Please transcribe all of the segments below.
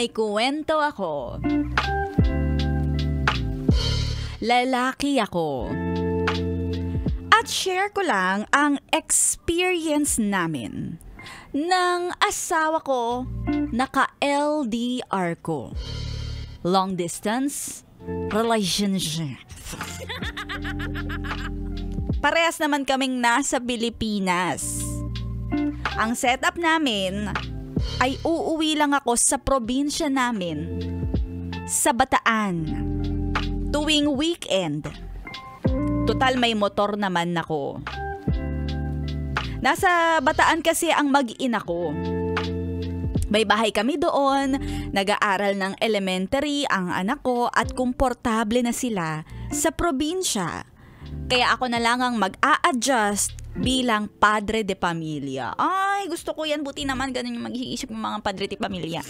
May kwento ako. Lalaki ako. At share ko lang ang experience namin ng asawa ko naka-LDR ko. Long distance relationship. Parehas naman kaming nasa Pilipinas. Ang setup namin ay uuwi lang ako sa probinsya namin sa Bataan tuwing weekend. Total may motor naman ako. Nasa Bataan kasi ang mag-ina ko. May bahay kami doon, nag-aaral ng elementary ang anak ko at komportable na sila sa probinsya. Kaya ako na lang ang mag-a-adjust bilang padre de pamilya. Ay, gusto ko yan. Buti naman ganun yung mag-iisip ng mga padre de pamilya.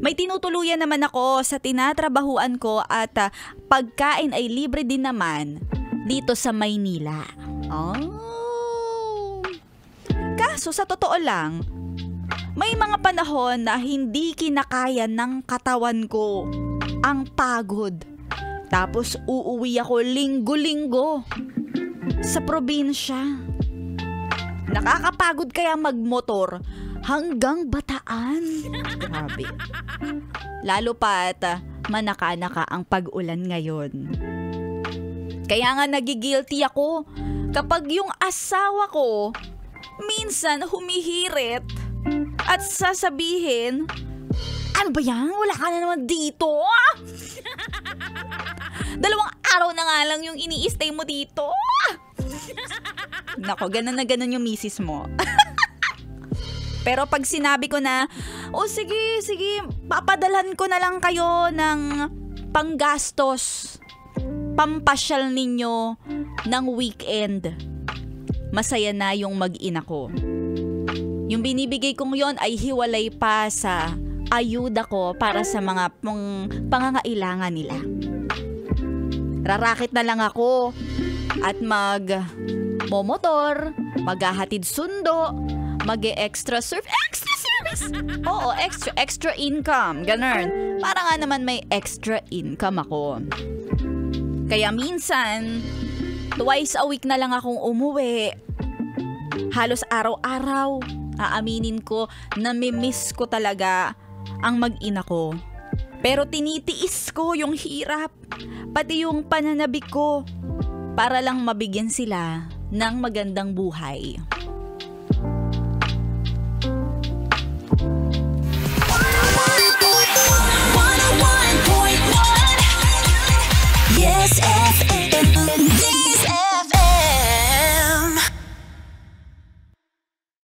May tinutuluyan naman ako sa tinatrabahuan ko at pagkain ay libre din naman dito sa Maynila. Oh. Kaso sa totoo lang, may mga panahon na hindi kinakaya ng katawan ko ang pagod. Tapos uuwi ako linggo-linggo sa probinsya. Nakakapagod kaya magmotor hanggang Bataan. Grabe. Lalo pat manaka-naka ang pag-ulan ngayon. Kaya nga nagigilty ako kapag yung asawa ko minsan humihirit at sasabihin, ano ba yan? Wala ka na naman dito. 2 araw na nga lang yung ini-stay mo dito. Nako, ganun na ganun yung misis mo. Pero pag sinabi ko na, sige, papadalhan ko na lang kayo ng panggastos, pampasyal ninyo ng weekend. Masaya na yung mag-ina ko. Yung binibigay kong yon ay hiwalay pa sa ayuda ko para sa mga pangangailangan nila. Rarakit na lang ako at momotor, maghahatid sundo, mag-extra service. Oo, extra income, ganun. Para nga naman may extra income ako. Kaya minsan, twice a week na lang akong umuwi. Halos araw-araw, aaminin ko na mimiss ko talaga ang mag-ina ko. Pero tinitiis ko yung hirap, pati yung pananabik ko, para lang mabigyan sila ng magandang buhay. Yes, FM.